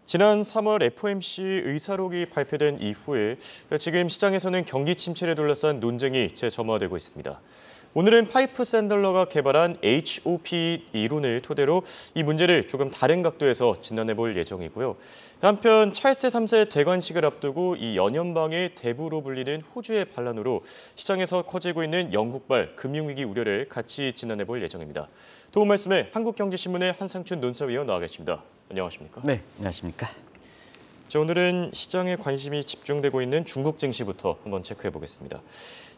지난 3월 FOMC 의사록이 발표된 이후에 지금 시장에서는 경기 침체를 둘러싼 논쟁이 재점화되고 있습니다. 오늘은 파이프 샌들러가 개발한 HOP 이론을 토대로 이 문제를 조금 다른 각도에서 진단해 볼 예정이고요. 한편 찰스 3세 대관식을 앞두고 이 연연방의 대부로 불리는 호주의 반란으로 시장에서 커지고 있는 영국발 금융위기 우려를 같이 진단해 볼 예정입니다. 도움 말씀에 한국경제신문의 한상춘 논설위원 나와 계십니다. 안녕하십니까? 네, 안녕하십니까? 자, 오늘은 시장에 관심이 집중되고 있는 중국 증시부터 한번 체크해 보겠습니다.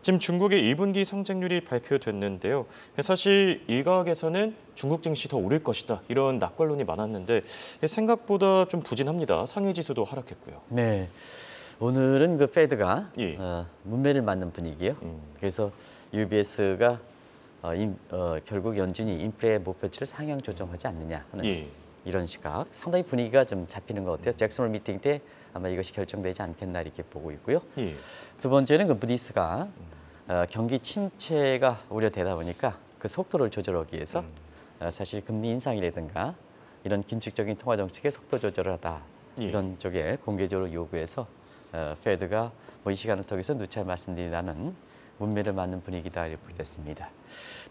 지금 중국의 1분기 성장률이 발표됐는데요. 사실 일각에서는 중국 증시 더 오를 것이다 이런 낙관론이 많았는데 생각보다 좀 부진합니다. 상해 지수도 하락했고요. 네, 오늘은 그 페드가 예. 문매를 맞는 분위기예요. 그래서 UBS가 결국 연준이 인플레 목표치를 상향 조정하지 않느냐 하는 예. 이런 시각. 상당히 분위기가 좀 잡히는 것 같아요. 잭슨홀 미팅 때 아마 이것이 결정되지 않겠나 이렇게 보고 있고요. 예. 두 번째는 그 무디스가 경기 침체가 우려되다 보니까 그 속도를 조절하기 위해서 사실 금리 인상이라든가 이런 긴축적인 통화 정책의 속도 조절을 하다 이런 쪽에 공개적으로 요구해서 페드가 이 시간을 통해서 누차 말씀드리다는 문매를 맞는 분위기다 이렇게 됐습니다.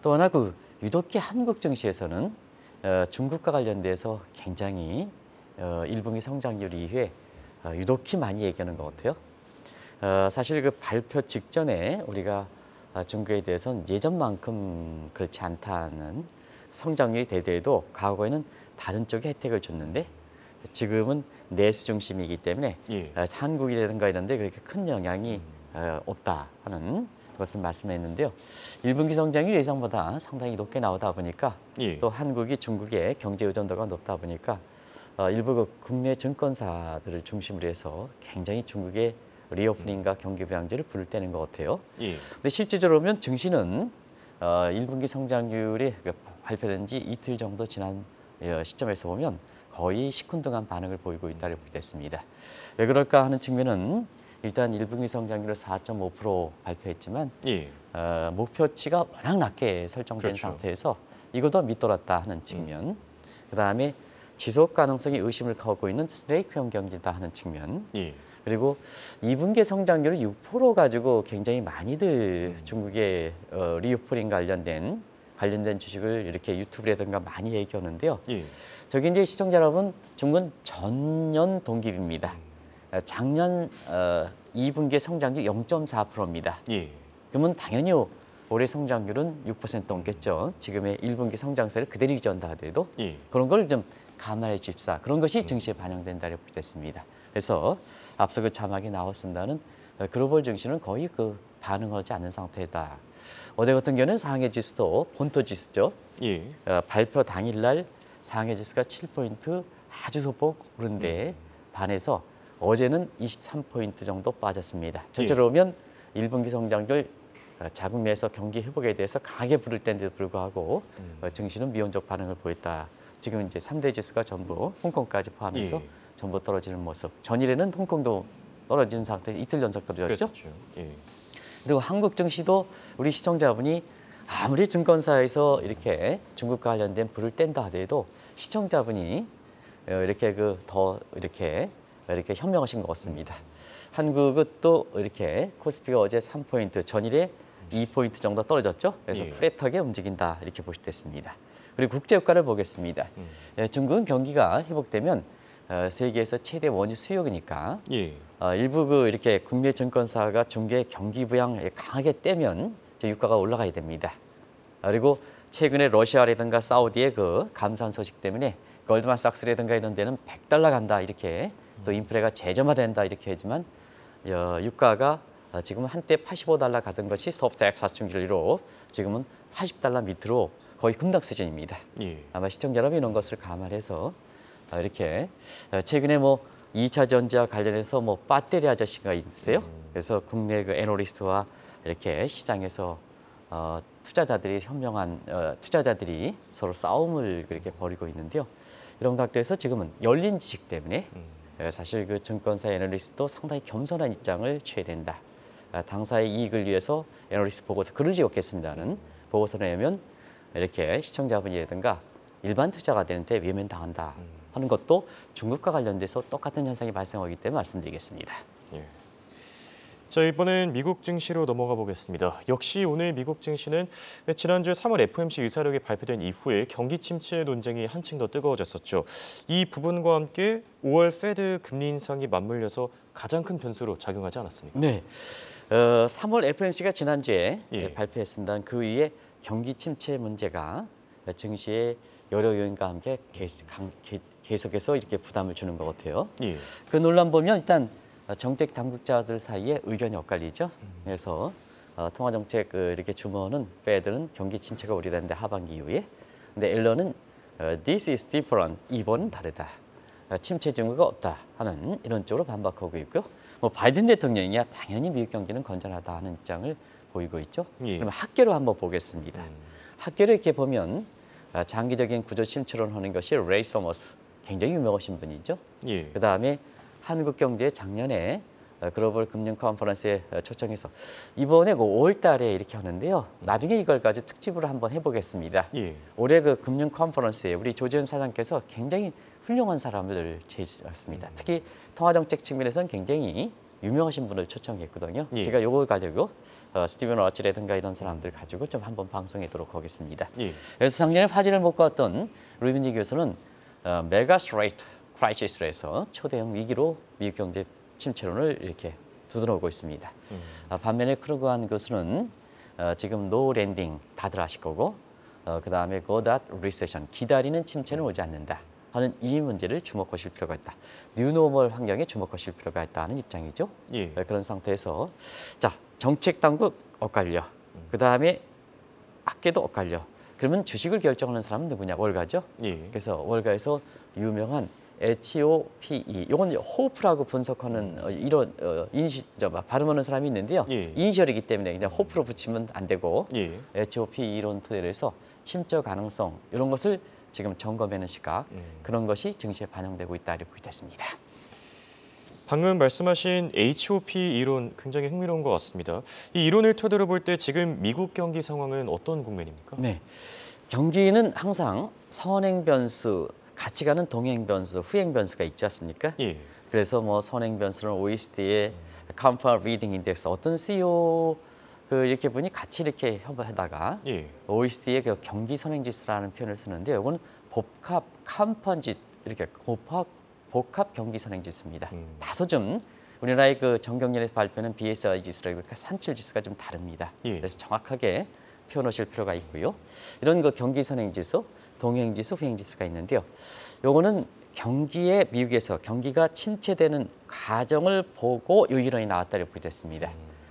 또 하나 그 유독히 한국 증시에서는 중국과 관련돼서 굉장히 1분기 성장률 이후에 유독히 많이 얘기하는 것 같아요. 사실 그 발표 직전에 우리가 중국에 대해서는 예전만큼 그렇지 않다는 성장률이 되더라도 과거에는 다른 쪽에 혜택을 줬는데 지금은 내수 중심이기 때문에 한국이라든가 이런 데 그렇게 큰 영향이 없다 하는 것을 말씀했는데요. 1분기 성장률 예상보다 상당히 높게 나오다 보니까 또 한국이 중국의 경제 의존도가 높다 보니까 일부 그 국내 증권사들을 중심으로 해서 굉장히 중국의 리오프닝과 경기 부양제를 부를 때는 것 같아요. 근데 실질적으로 보면 증시는 1분기 성장률이 발표된 지 이틀 정도 지난 시점에서 보면 거의 시큰둥한 반응을 보이고 있다고 보겠습니다. 왜 그럴까 하는 측면은 일단 1분기 성장률을 4.5% 발표했지만 목표치가 워낙 낮게 설정된 상태에서 이거도 밑돌았다 하는 측면, 그다음에 지속 가능성이 의심을 갖고 있는 스네이크형 경제다 하는 측면, 그리고 2분기 성장률을 6% 가지고 굉장히 많이들 중국의 리오프닝 관련된 주식을 이렇게 유튜브라든가 많이 얘기하는데요. 저기 이제 시청자 여러분, 중국은 전년 동기입니다. 작년 2분기 성장률 0.4%입니다. 그러면 당연히 올해 성장률은 6% 넘겠죠. 지금의 1분기 성장세를 그대로 유지한다 하더라도 그런 걸 좀 감안해 주십사. 그런 것이 증시에 반영된다고 보겠습니다. 그래서 앞서 그 자막이 나왔습니다는 글로벌 증시는 거의 그 반응하지 않는 상태다. 어제 같은 경우는 상해 지수도 본토 지수죠. 발표 당일날 상해 지수가 7포인트 아주 소폭 오른데 반해서 어제는 23포인트 정도 빠졌습니다. 전체로 보면 1분기 성장률 자국 내에서 경기 회복에 대해서 강하게 부를 때인데도 불구하고 증시는 미온적 반응을 보였다. 지금 이제 3대 지수가 전부 홍콩까지 포함해서 전부 떨어지는 모습. 전일에는 홍콩도 떨어지는 상태에서 이틀 연속 떨어졌죠. 그리고 한국 증시도 우리 시청자분이 아무리 증권사에서 이렇게 중국과 관련된 불을 뗀다 하더라도 시청자분이 이렇게 더 이렇게 현명하신 것 같습니다. 한국은 또 이렇게 코스피가 어제 3포인트, 전일에 2포인트 정도 떨어졌죠. 그래서 플랫하게 움직인다 이렇게 보시됐습니다. 그리고 국제유가를 보겠습니다. 중국은 경기가 회복되면 세계에서 최대 원유 수요이니까 일부 이렇게 국내 증권사가 중개 경기 부양 강하게 떼면 유가가 올라가야 됩니다. 그리고 최근에 러시아라든가 사우디의 그 감산 소식 때문에 골드만삭스라든가 이런 데는 $100 간다 이렇게 또 인플레가 재점화된다 이렇게 하지만 유가가 지금 한때 $85 가던 것이 스톱스택 사춘기로 지금은 $80 밑으로 거의 급락 수준입니다. 아마 시청자 여러분 이런 것을 감안해서 이렇게 최근에 2차 전지와 관련해서 배터리 아저씨가 있어요. 그래서 국내 그 애널리스트와 이렇게 시장에서 투자자들이 현명한 투자자들이 서로 싸움을 그렇게 벌이고 있는데요. 이런 각도에서 지금은 열린 지식 때문에 사실 그 증권사 애널리스트도 상당히 겸손한 입장을 취해야 된다. 당사의 이익을 위해서 애널리스트 보고서 글을 지었겠습니다는 보고서를 내면 이렇게 시청자분이라든가 일반 투자가 되는데 외면당한다 하는 것도 중국과 관련돼서 똑같은 현상이 발생하기 때문에 말씀드리겠습니다. 예. 자, 이번엔 미국 증시로 넘어가 보겠습니다. 역시 오늘 미국 증시는 지난주 3월 FOMC 의사록이 발표된 이후에 경기 침체 논쟁이 한층 더 뜨거워졌었죠. 이 부분과 함께 5월 페드 금리 인상이 맞물려서 가장 큰 변수로 작용하지 않았습니까? 네, 3월 FOMC가 지난주에 예. 발표했습니다. 그 이후에 경기 침체 문제가 증시의 여러 요인과 함께 계속해서 이렇게 부담을 주는 것 같아요. 예. 그 논란 보면 일단 정책 당국자들 사이에 의견이 엇갈리죠. 그래서 통화정책 이렇게 주모는 페드는 경기 침체가 우려되는데 하반기 이후에, 근데 앨런은 This is different. 이번은 다르다. 침체 징후가 없다 하는 이런 쪽으로 반박하고 있고요. 뭐 바이든 대통령이야 당연히 미국 경기는 건전하다 하는 입장을 보이고 있죠. 예. 그럼 학계로 한번 보겠습니다. 학계를 이렇게 보면 장기적인 구조 침체론 하는 것이 레이 서머스, 굉장히 유명하신 분이죠. 예. 그다음에 한국경제 작년에 글로벌 금융 컨퍼런스에 초청해서 이번에 그 5월 달에 이렇게 하는데요. 나중에 이걸 가지고 특집으로 한번 해보겠습니다. 예. 올해 그 금융 컨퍼런스에 우리 조지현 사장께서 굉장히 훌륭한 사람들을 제시했습니다. 특히 통화정책 측면에서는 굉장히 유명하신 분을 초청했거든요. 예. 제가 이걸 가지고 스티븐 워치라든가 이런 사람들 가지고 좀 한번 방송하도록 하겠습니다. 예. 그래서 작년에 화제를 못 갔던 루빈지 교수는 메가 스트레이트 크라이시스로 해서 초대형 위기로 미국 경제 침체론을 이렇게 두드러오고 있습니다. 반면에 크루그한 교수는 지금 노 랜딩 다들 아실 거고, 그다음에 고닷 리세션 기다리는 침체는 오지 않는다 하는 이 문제를 주목하실 필요가 있다. 뉴노멀 환경에 주목하실 필요가 있다는 입장이죠. 예. 그런 상태에서 자, 정책 당국 엇갈려. 그다음에 학계도 엇갈려. 그러면 주식을 결정하는 사람은 누구냐? 월가죠. 예. 그래서 월가에서 유명한 HOPE, 이건 호프라고 분석하는 이런 발음하는 사람이 있는데요. 예. 이니셜이기 때문에 그냥 호프로 붙이면 안 되고 예. HOPE 이론 토대로 해서 침체 가능성 이런 것을 지금 점검하는 시각, 그런 것이 증시에 반영되고 있다 이렇게 보겠습니다. 방금 말씀하신 HOP 이론 굉장히 흥미로운 것 같습니다. 이 이론을 토대로 볼 때 지금 미국 경기 상황은 어떤 국면입니까? 네, 경기는 항상 선행 변수, 같이 가는 동행 변수, 후행 변수가 있지 않습니까? 예. 그래서 뭐 선행 변수는 OECD의 Compound Reading Index, 어떤 CEO 이렇게 분이 같이 이렇게 협업하다가 예. OECD의 그 경기 선행 지수라는 표현을 쓰는데 이건 복합 컴펀짓 이렇게 복합 경기 선행 지수입니다. 다소 좀 우리나라의 그 정경련에서 발표하는 BSI 지수라든가 산출 지수가 좀 다릅니다. 예. 그래서 정확하게 표현하실 필요가 있고요. 이런 그 경기 선행 지수, 동행 지수, 후행 지수가 있는데요. 요거는 경기에 미국에서 경기가 침체되는 과정을 보고 이 이론이 나왔다고 보겠습니다.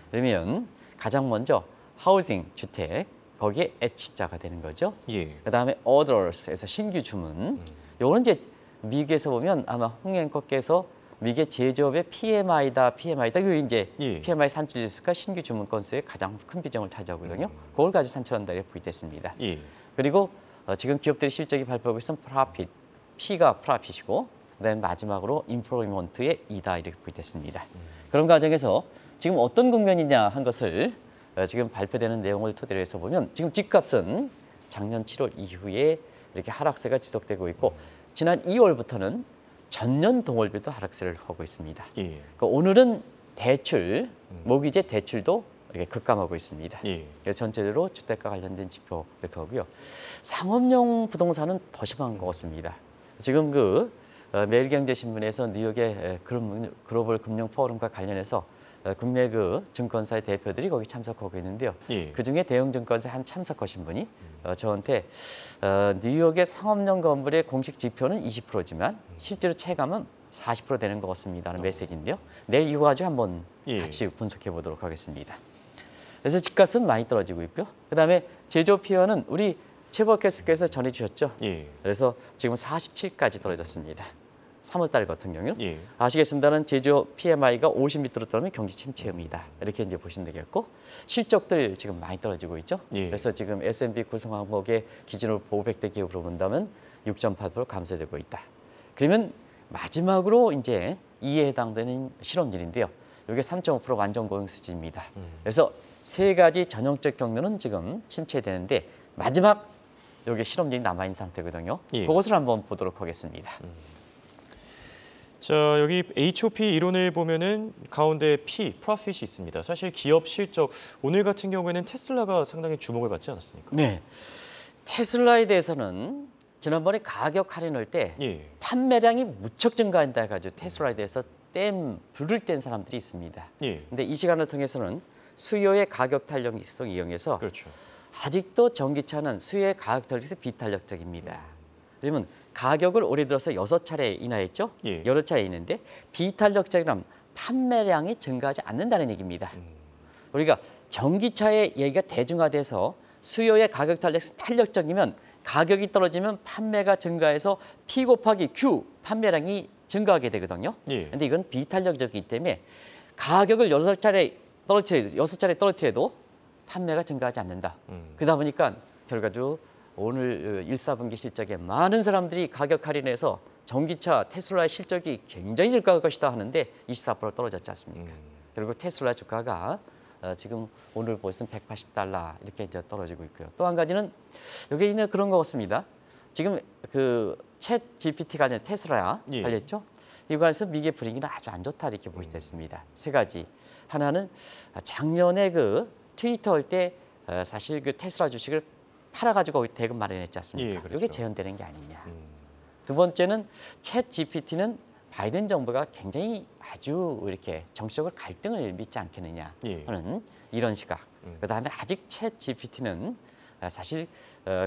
그러면 가장 먼저 하우징 주택 거기에 H자가 되는 거죠. 예. 그다음에 orders에서 신규 주문. 요거는 이제 미국에서 보면 아마 홍앵커께서 미국의 제조업의 PMI다. 요 이제 예. PMI 산출 지수가 신규 주문 건수의 가장 큰 비중을 차지하거든요. 그걸 가지고 산출한다 이렇게 보겠습니다. 예. 그리고 지금 기업들이 실적이 발표하고 있는 프로핏, P가 프로핏이고 그다음에 마지막으로 임플로이먼트의 E다 이렇게 보겠습니다. 그런 과정에서 지금 어떤 국면이냐 한 것을 지금 발표되는 내용을 토대로 해서 보면 지금 집값은 작년 7월 이후에 이렇게 하락세가 지속되고 있고 지난 2월부터는 전년 동월비도 하락세를 하고 있습니다. 예. 그러니까 오늘은 대출, 모기지 대출도 이렇게 급감하고 있습니다. 예. 그래서 전체적으로 주택과 관련된 지표 이렇게 하고요. 상업용 부동산은 더 심한 것 같습니다. 지금 그 매일경제신문에서 뉴욕의 글로벌 금융 포럼과 관련해서 국내 그 증권사의 대표들이 거기 참석하고 있는데요. 예. 그중에 대형 증권사에 한 참석하신 분이 저한테 뉴욕의 상업용 건물의 공식 지표는 20%지만 실제로 체감은 40% 되는 것 같습니다 하는 메시지인데요. 내일 이거 가지고 한번 예. 같이 분석해 보도록 하겠습니다. 그래서 집값은 많이 떨어지고 있고요. 그다음에 제조 피어는 우리 최버캐스께서 전해주셨죠. 예. 그래서 지금 47까지 떨어졌습니다. 3월 달 같은 경우는 예. 아시겠습니다는 제조 PMI가 50 밑으로 떨어지면 경기 침체입니다. 이렇게 이제 보시면 되겠고 실적들 지금 많이 떨어지고 있죠. 예. 그래서 지금 S&P 구성 항목의 기준으로 500대 기업으로 본다면 6.8% 감소되고 있다. 그러면 마지막으로 이제 이에 해당되는 실업률인데요. 이게 3.5% 완전 고용 수준입니다. 그래서 세 가지 전형적 경로는 지금 침체되는데 마지막 여기 실업률이 남아있는 상태거든요. 예. 그것을 한번 보도록 하겠습니다. 자, 여기 HOP 이론을 보면은 가운데 P, profit이 있습니다. 사실 기업 실적, 오늘 같은 경우에는 테슬라가 상당히 주목을 받지 않았습니까? 네. 테슬라에 대해서는 지난번에 가격 할인할 때 예. 판매량이 무척 증가한다 해가지고 테슬라에 대해서 불을 뗀 사람들이 있습니다. 예. 근데 이 시간을 통해서는 수요의 가격 탄력성을 이용해서 그렇죠. 아직도 전기차는 수요의 가격 탄력에서 비탄력적입니다. 그러면 가격을 올해 들어서 6차례 인하했죠. 예. 여러 차례 있는데 비탄력적이란 판매량이 증가하지 않는다는 얘기입니다. 우리가 전기차의 얘기가 대중화돼서 수요의 가격 탄력적이면 가격이 떨어지면 판매가 증가해서 P 곱하기 Q 판매량이 증가하게 되거든요. 예. 근데 이건 비탄력적이기 때문에 가격을 6차례 떨어뜨려도 판매가 증가하지 않는다. 그러다 보니까 결과적으로 오늘 1사분기 실적에 많은 사람들이 가격 할인해서 전기차 테슬라의 실적이 굉장히 증가할 것이다 하는데 24% 떨어졌지 않습니까? 그리고 테슬라 주가가 지금 오늘 보시면 $180 이렇게 이제 떨어지고 있고요. 또 한 가지는 여기 있는 그런 것 같습니다. 지금 그 챗 GPT가 아니라 테슬라 예. 알렸죠? 이거에서 미개 분위기는 아주 안 좋다 이렇게 볼 때 있습니다. 세 가지. 하나는 작년에 그 트위터 할 때 사실 그 테슬라 주식을 팔아가지고 대금 마련했지 않습니까? 예, 그렇죠. 이게 재현되는 게 아니냐. 두 번째는 챗 GPT는 바이든 정부가 굉장히 아주 이렇게 정치적으로 갈등을 믿지 않겠느냐 예. 하는 이런 시각. 그다음에 아직 챗 GPT는 사실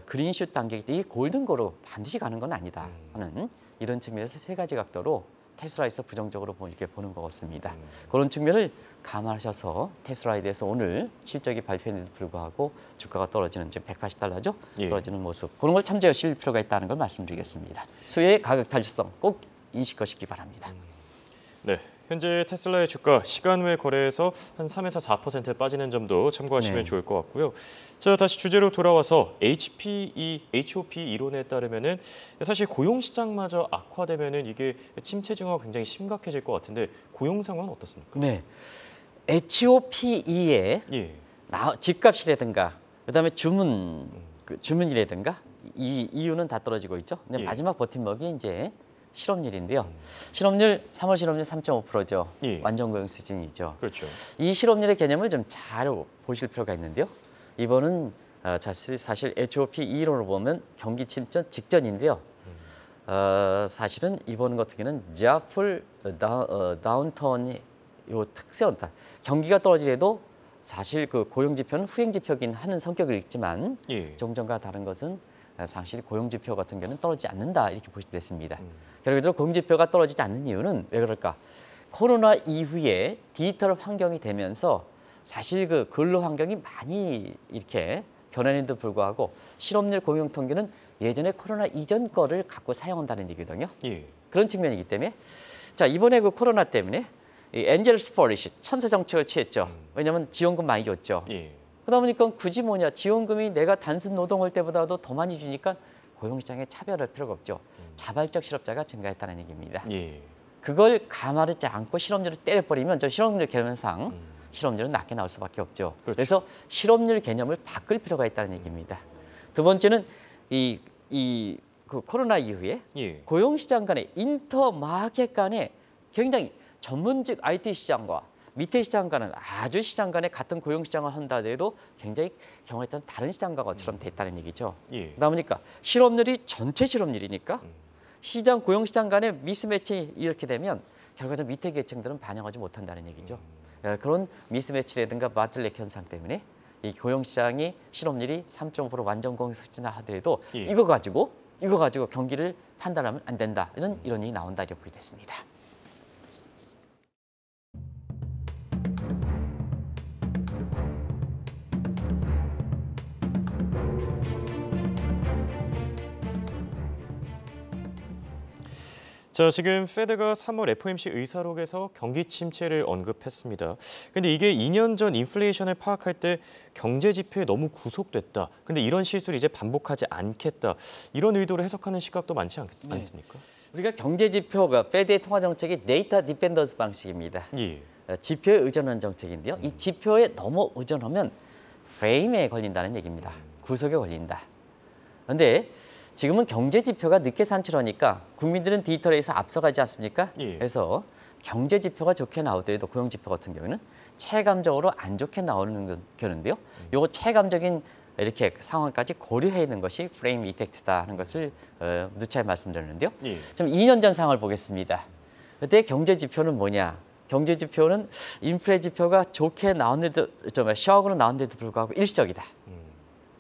그린슛 단계이기 때문에 이 골든고로 반드시 가는 건 아니다 하는 이런 측면에서 세 가지 각도로 테슬라에서 부정적으로 이렇게 보는 것 같습니다. 그런 측면을 감안하셔서 테슬라에 대해서 오늘 실적이 발표했는데도 불구하고 주가가 떨어지는 지금 $180죠? 예. 떨어지는 모습. 그런 걸 참조하실 필요가 있다는 걸 말씀드리겠습니다. 수요의 가격 탄력성 꼭 인식하시기 바랍니다. 네, 현재 테슬라의 주가 시간 외 거래에서 한 3에서 4% 빠지는 점도 참고하시면 네. 좋을 것 같고요. 자, 다시 주제로 돌아와서 HOP 이론에 따르면은 사실 고용 시장마저 악화되면은 이게 침체 증후가 굉장히 심각해질 것 같은데 고용 상황은 어떻습니까? 네, HOPE의 예. 집값이라든가 그다음에 주문이라든가 이 이유는 다 떨어지고 있죠. 근데 예. 마지막 버팀목이 이제 실업률인데요. 실업률 3월 실업률 3.5%죠. 예. 완전 고용 수준이죠. 그렇죠. 이 실업률의 개념을 좀 잘 보실 필요가 있는데요. 이번은 사실 HOP 이론으로 보면 경기 침체 직전인데요. 사실은 이번 같은 경우는 지하풀 다운턴이 요 특성이다. 경기가 떨어지더라도 사실 그 고용 지표는 후행 지표긴 하는 성격을 있지만 예. 종전과 다른 것은 사실 고용 지표 같은 경우는 떨어지지 않는다 이렇게 보시면 됐습니다. 결과적으로 고용 지표가 떨어지지 않는 이유는 왜 그럴까? 코로나 이후에 디지털 환경이 되면서 사실 그 근로 환경이 많이 이렇게 변화에도 불구하고 실업률 고용 통계는 예전에 코로나 이전 거를 갖고 사용한다는 얘기거든요. 예. 그런 측면이기 때문에 자 이번에 그 코로나 때문에 이 엔젤스 폴리시 천사 정책을 취했죠. 왜냐하면 지원금 많이 줬죠. 예. 그러다 보니까 굳이 뭐냐 지원금이 내가 단순 노동할 때보다도 더 많이 주니까 고용시장에 차별할 필요가 없죠. 자발적 실업자가 증가했다는 얘기입니다. 예. 그걸 감안하지 않고 실업률을 때려버리면 저 실업률 개념상 실업률은 낮게 나올 수밖에 없죠. 그렇죠. 그래서 실업률 개념을 바꿀 필요가 있다는 얘기입니다. 두 번째는 그 코로나 이후에 예. 고용시장 간의 인터마켓 간에 굉장히 전문직 IT 시장과 밑에 시장 간은 아주 시장 간에 같은 고용 시장을 한다 하더라도 굉장히 경우에 따라서 다른 시장과 것처럼 됐다는 얘기죠. 예. 그러다 보니까 실업률이 전체 실업률이니까 시장 고용 시장 간의 미스매치 이렇게 되면 결과적으로 밑에 계층들은 반영하지 못한다는 얘기죠. 그런 미스매치라든가 바틀렉 현상 때문에 이 고용 시장이 실업률이 3.5% 완전 공유 수준이라 하더라도 예. 이거 가지고 경기를 판단하면 안 된다. 이런 이론이 나온다 이렇게 보게 됐습니다. 자, 지금 페드가 3월 FOMC 의사록에서 경기 침체를 언급했습니다. 근데 이게 2년 전 인플레이션을 파악할 때 경제 지표에 너무 구속됐다. 근데 이런 실수를 이제 반복하지 않겠다. 이런 의도로 해석하는 시각도 많지 않습니까? 우리가 경제 지표가 페드의 통화 정책이 데이터 디펜던스 방식입니다. 예. 지표에 의존하는 정책인데요. 이 지표에 너무 의존하면 프레임에 걸린다는 얘기입니다. 구속에 걸린다. 그런데 지금은 경제 지표가 늦게 산출하니까 국민들은 디지털에서 앞서가지 않습니까? 예. 그래서 경제 지표가 좋게 나오더라도 고용 지표 같은 경우는 체감적으로 안 좋게 나오는 경우인데요. 요거 체감적인 이렇게 상황까지 고려해 있는 것이 프레임 이펙트다 하는 것을 누차에 말씀드렸는데요. 예. 좀 2년 전 상황을 보겠습니다. 그때 경제 지표는 뭐냐? 경제 지표는 인플레 지표가 좋게 나왔는데도 좀 시황으로 나왔는데도 불구하고 일시적이다.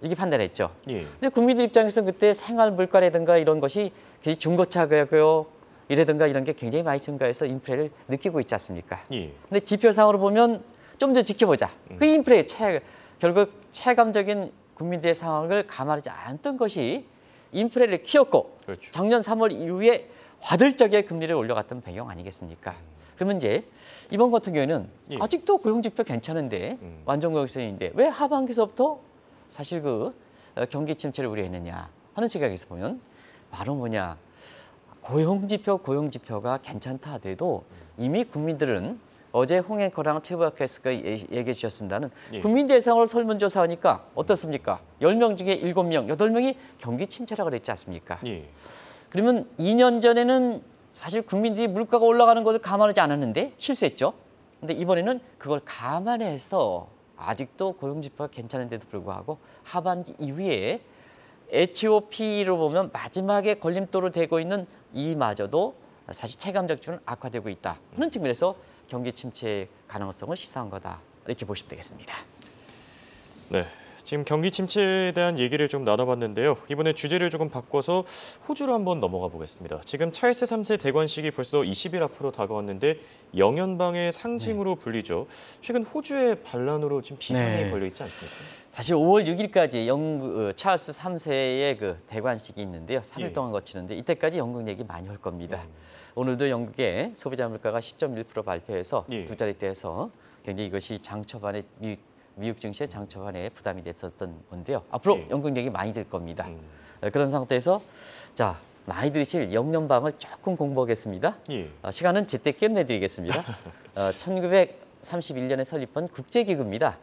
이렇게 판단했죠. 예. 근데 국민들 입장에서 그때 생활 물가라든가 이런 것이 중고차 가격 이라든가 이런 게 굉장히 많이 증가해서 인플레를 느끼고 있지 않습니까? 예. 근데 지표상으로 보면 좀 더 지켜보자. 그 인플레 결국 체감적인 국민들의 상황을 감안하지 않았던 것이 인플레를 키웠고 그렇죠. 작년 3월 이후에 화들짝에 금리를 올려갔던 배경 아니겠습니까? 그러면 이제 이번 같은 경우에는 예. 아직도 고용지표 괜찮은데 완전 고용세인데 왜 하반기서부터 사실 경기 침체를 우려했느냐 하는 시각에서 보면 바로 뭐냐 고용지표가 괜찮다 하더라도 이미 국민들은 어제 홍앵커랑 최부학께서 얘기해 주셨습니다는 예. 국민 대상으로 설문조사하니까 어떻습니까? 10명 중에 7명, 8명이 경기 침체라고 그랬지 않습니까? 예. 그러면 2년 전에는 사실 국민들이 물가가 올라가는 것을 감안하지 않았는데 실수했죠. 근데 이번에는 그걸 감안해서 아직도 고용지표가 괜찮은데도 불구하고 하반기 이후에 HOP로 보면 마지막에 걸림돌로 되고 있는 이마저도 사실 체감적 기준은 악화되고 있다 하는 측면에서 경기 침체 가능성을 시사한 거다 이렇게 보시면 되겠습니다. 네. 지금 경기 침체에 대한 얘기를 좀 나눠봤는데요. 이번에 주제를 조금 바꿔서 호주로 한번 넘어가 보겠습니다. 지금 찰스 3세 대관식이 벌써 20일 앞으로 다가왔는데 영연방의 상징으로 불리죠. 최근 호주의 반란으로 지금 비상이 걸려 있지 않습니까? 사실 5월 6일까지 찰스 3세의 그 대관식이 있는데요. 3일 예. 동안 거치는데 이때까지 영국 얘기 많이 할 겁니다. 오늘도 영국의 소비자 물가가 10.1% 발표해서 예. 두 자릿대에서 굉장히 이것이 장 초반에 미국 증시의 장 초반에 부담이 됐었던 건데요. 앞으로 예. 영국 얘기 많이 들 겁니다. 그런 상태에서 자 많이 들으실 영연방을 조금 공부하겠습니다. 예. 시간은 제때 끝내드리겠습니다. 1931년에 설립한 국제기구입니다.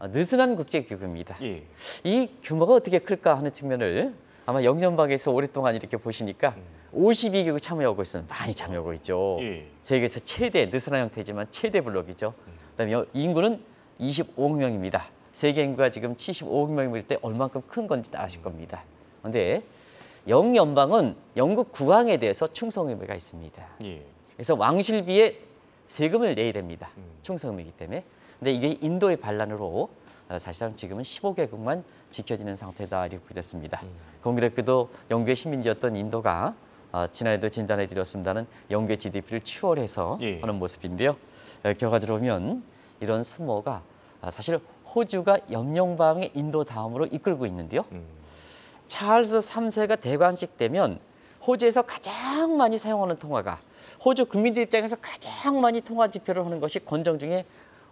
느슨한 국제기구입니다. 예. 이 규모가 어떻게 클까 하는 측면을 아마 영연방에서 오랫동안 이렇게 보시니까 52개국 참여하고 있어요. 많이 참여하고 있죠. 예. 세계에서 최대 느슨한 형태지만 최대 블록이죠. 그다음에 인구는 25억 명입니다. 세계 인구가 지금 75억 명일 때 얼만큼 큰 건지 아실 겁니다. 그런데 영연방은 영국 국왕에 대해서 충성 의무가 있습니다. 예. 그래서 왕실비에 세금을 내야 됩니다. 충성 의무이기 때문에. 근데 이게 인도의 반란으로 사실상 지금은 15개국만 지켜지는 상태다 이렇게 보였습니다. 공교롭게도 영국의 식민지였던 인도가 지난해도 진단해 드렸습니다는 영국의 GDP를 추월해서 예. 하는 모습인데요. 결과적으로 보면 이런 수모가 사실 호주가 영연방의 인도 다음으로 이끌고 있는데요. 찰스 3세가 대관식 되면 호주에서 가장 많이 사용하는 통화가 호주 국민들 입장에서 가장 많이 통화 지표를 하는 것이 권정 중에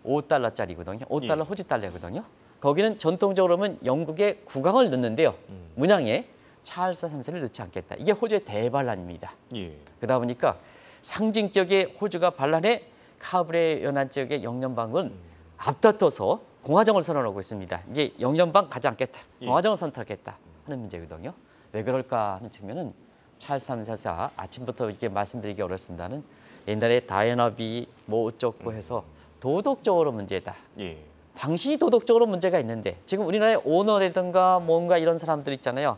5달러짜리거든요. 5달러 예. 호주 달러거든요. 거기는 전통적으로 보면 영국의 국왕을 넣는데요. 문양에 찰스 3세를 넣지 않겠다. 이게 호주의 대반란입니다. 예. 그러다 보니까 상징적인 호주가 반란해 카브레 연안 지역의 영연방은 앞다퉈서 공화정을 선언하고 있습니다. 이제 영연방 가지 않겠다. 예. 공화정을 선택하겠다 하는 문제거든요. 왜 그럴까 하는 측면은 찰스 3세가 아침부터 이렇게 말씀드리기 어렵습니다는 옛날에 다이애나비 뭐 어쩌고 해서 도덕적으로 문제다. 예. 당신이 도덕적으로 문제가 있는데 지금 우리나라의 오너라든가 뭔가 이런 사람들 있잖아요.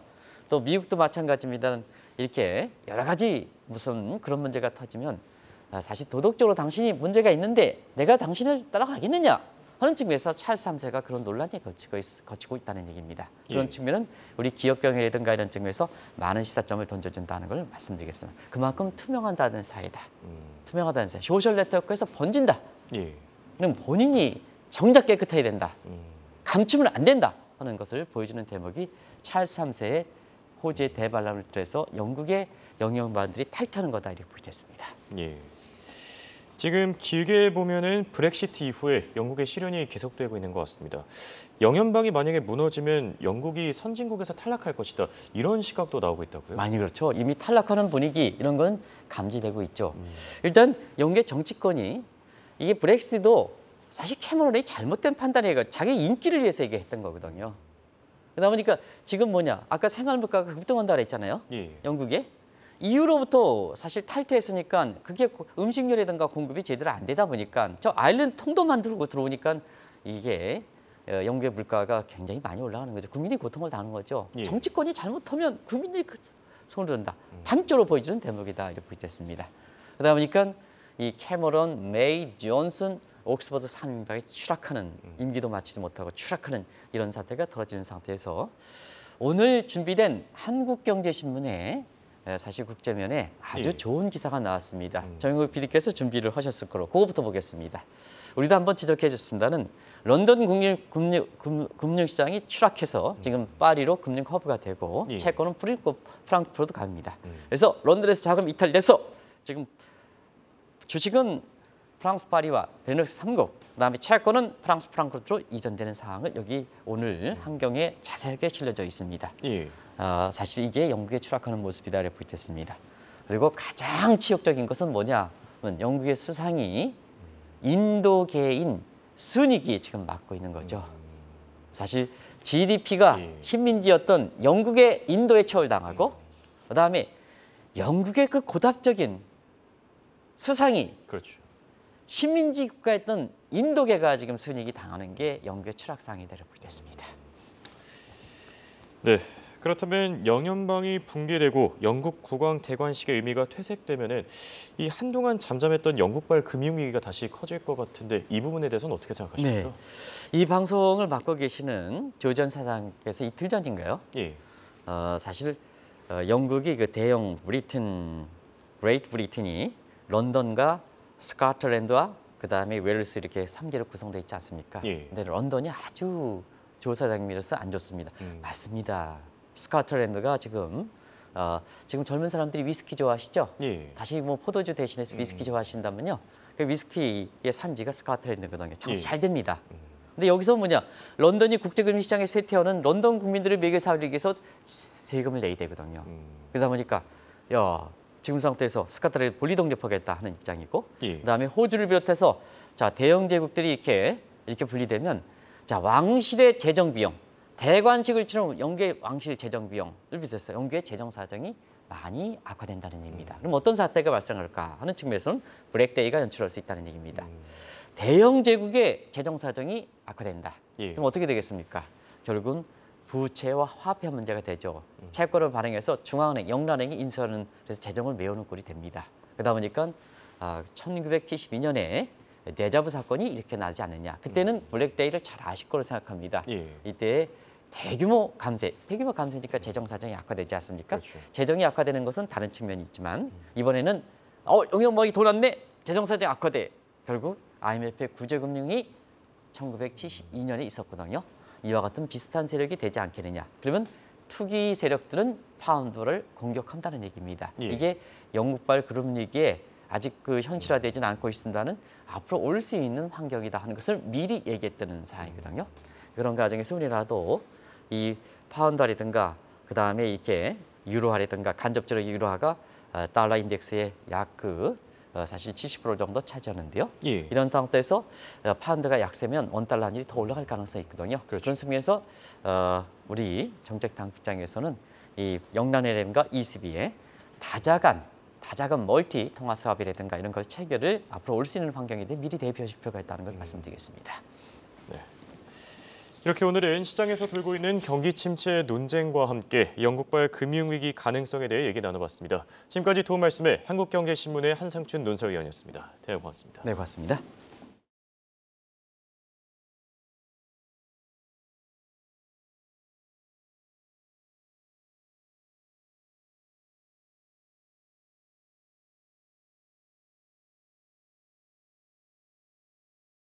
또 미국도 마찬가지입니다. 이렇게 여러 가지 무슨 그런 문제가 터지면 사실 도덕적으로 당신이 문제가 있는데 내가 당신을 따라가겠느냐 하는 측면에서 찰스 3세가 그런 논란이 거치고 있다는 얘기입니다. 그런 예. 측면은 우리 기업 경영이라든가 이런 측면에서 많은 시사점을 던져준다는 걸 말씀드리겠습니다. 그만큼 투명하다는 사회다. 투명하다는 사회. 소셜 네트워크에서 번진다. 예. 그럼 본인이 정작 깨끗해야 된다. 감추면 안 된다 하는 것을 보여주는 대목이 찰스 3세의 호주의 대반란을 통해서 영국의 영연방들이 탈퇴하는 거다 이렇게 보여졌습니다. 예. 지금 길게 보면은 브렉시트 이후에 영국의 시련이 계속되고 있는 것 같습니다. 영연방이 만약에 무너지면 영국이 선진국에서 탈락할 것이다. 이런 시각도 나오고 있다고요? 많이 그렇죠. 이미 탈락하는 분위기 이런 건 감지되고 있죠. 일단 영국의 정치권이 이게 브렉시트도 사실 캐머런이 잘못된 판단이에요. 자기 인기를 위해서 얘기했던 거거든요. 그러다 보니까 지금 뭐냐? 아까 생활 물가가 급등한다 그랬잖아요. 예. 영국에. 이후로부터 사실 탈퇴했으니까 그게 음식료라든가 공급이 제대로 안 되다 보니까 저 아일랜드 통도 만들고 들어오니까 이게 영국의 물가가 굉장히 많이 올라가는 거죠. 국민이 고통을 당하는 거죠. 예. 정치권이 잘못하면 국민들이 손을 든다. 단적으로 보여주는 대목이다 이렇게 보여졌습니다. 그러다 보니까 이 캐머런, 메이, 존슨, 옥스퍼드 3인방이 추락하는 임기도 마치지 못하고 추락하는 이런 사태가 벌어지는 상태에서 오늘 준비된 한국경제신문에 사실 국제면에 아주 예. 좋은 기사가 나왔습니다. 정영국 PD께서 준비를 하셨을 거로 그거부터 보겠습니다. 우리도 한번 지적해 줬습니다는 런던 금융시장이 추락해서 지금 파리로 금융 허브가 되고 예. 채권은 프랑크푸르트 갑니다. 그래서 런던에서 자금 이탈돼서 지금 주식은 프랑스 파리와 베네룩스 3국, 그다음에 채권은 프랑스 프랑크푸르트로 이전되는 상황을 여기 오늘 한경에 자세하게 실려져 있습니다. 예. 사실 이게 영국의 추락하는 모습이다 이렇게 보여졌습니다. 그리고 가장 치욕적인 것은 뭐냐? 영국의 수상이 인도계인 순익이 지금 맡고 있는 거죠. 사실 GDP가 예. 식민지였던 영국의 인도에 처벌당하고 그다음에 영국의 그 고답적인 수상이 그렇죠. 식민지 국가였던 인도계가 지금 순익이 당하는 게 영국의 추락상이다 이렇게 보여졌습니다. 네. 그렇다면 영연방이 붕괴되고 영국 국왕 대관식의 의미가 퇴색되면은 이 한동안 잠잠했던 영국발 금융위기가 다시 커질 것 같은데 이 부분에 대해서는 어떻게 생각하십니까? 이 방송을 맡고 계시는 조전 사장께서 이틀 전인가요? 예. 사실 영국이 그 대영 그레이트 브리튼이 런던과 스코틀랜드와 그다음에 웨일스 이렇게 3개로 구성되어 있지 않습니까? 예. 근데 런던이 아주 조사장면에서 안 좋습니다. 맞습니다. 스코틀랜드가 지금 젊은 사람들이 위스키 좋아하시죠? 예. 다시 뭐 포도주 대신해서 위스키 좋아하신다면요. 그 위스키의 산지가 스코틀랜드거든요. 장사 잘 됩니다. 근데 여기서 뭐냐? 런던이 국제금융시장에 쇠퇴하는 런던 국민들을 먹여 살리기 위해서 세금을 내야 되거든요. 그러다 보니까 지금 상태에서 스코틀랜드 분리 독립하겠다 하는 입장이고, 예. 그다음에 호주를 비롯해서 자 대영 제국들이 이렇게 분리되면 자 왕실의 재정 비용, 대관식을 치른 영국의 왕실 재정 비용을 비롯해서 영국의 재정 사정이 많이 악화된다는 얘기입니다. 그럼 어떤 사태가 발생할까 하는 측면에서는 블랙데이가 연출할 수 있다는 얘기입니다. 대영 제국의 재정 사정이 악화된다. 예. 그럼 어떻게 되겠습니까? 결국은 부채와 화폐 문제가 되죠. 채권을 발행해서 중앙은행, 영란행이 인수하는 그래서 재정을 메우는 꼴이 됩니다. 그러다 보니까 1972년에 데자부 사건이 이렇게 나지 않느냐. 그때는 블랙데이를 잘 아실 거로 생각합니다. 예. 이때 대규모 감세니까 재정 사정이 악화되지 않습니까? 그렇죠. 재정이 악화되는 것은 다른 측면이 있지만 이번에는 영역막이 돈 왔네. 재정 사정이 악화돼. 결국 IMF의 구제금융이 1972년에 있었거든요. 이와 같은 비슷한 세력이 되지 않겠느냐. 그러면 투기 세력들은 파운드를 공격한다는 얘기입니다. 예. 이게 영국발 금융위기에 아직 그 현실화되지는 않고 있습니다는 앞으로 올 수 있는 환경이다 하는 것을 미리 얘기했다는 사항이거든요. 그런 과정에서 우리나라도 이 파운드라든가 그다음에 이렇게 유로화라든가 간접적으로 유로화가 달러 인덱스의 약 사실 70% 정도 차지하는데요. 예. 이런 상태에서 파운드가 약세면 원달러 환율이 더 올라갈 가능성이 있거든요. 그렇죠. 그런 측면에서 우리 정책 당국장에서는 이 영란회라든가 ECB의 다자간 멀티 통화 사업이라든가 이런 걸 체결을 앞으로 올 수 있는 환경에 대해 미리 대비하실 필요가 있다는 걸 말씀드리겠습니다. 이렇게 오늘은 시장에서 돌고 있는 경기 침체 논쟁과 함께 영국발 금융위기 가능성에 대해 얘기 나눠봤습니다. 지금까지 도움 말씀에 한국경제신문의 한상춘 논설위원이었습니다. 대단히 고맙습니다. 네, 고맙습니다.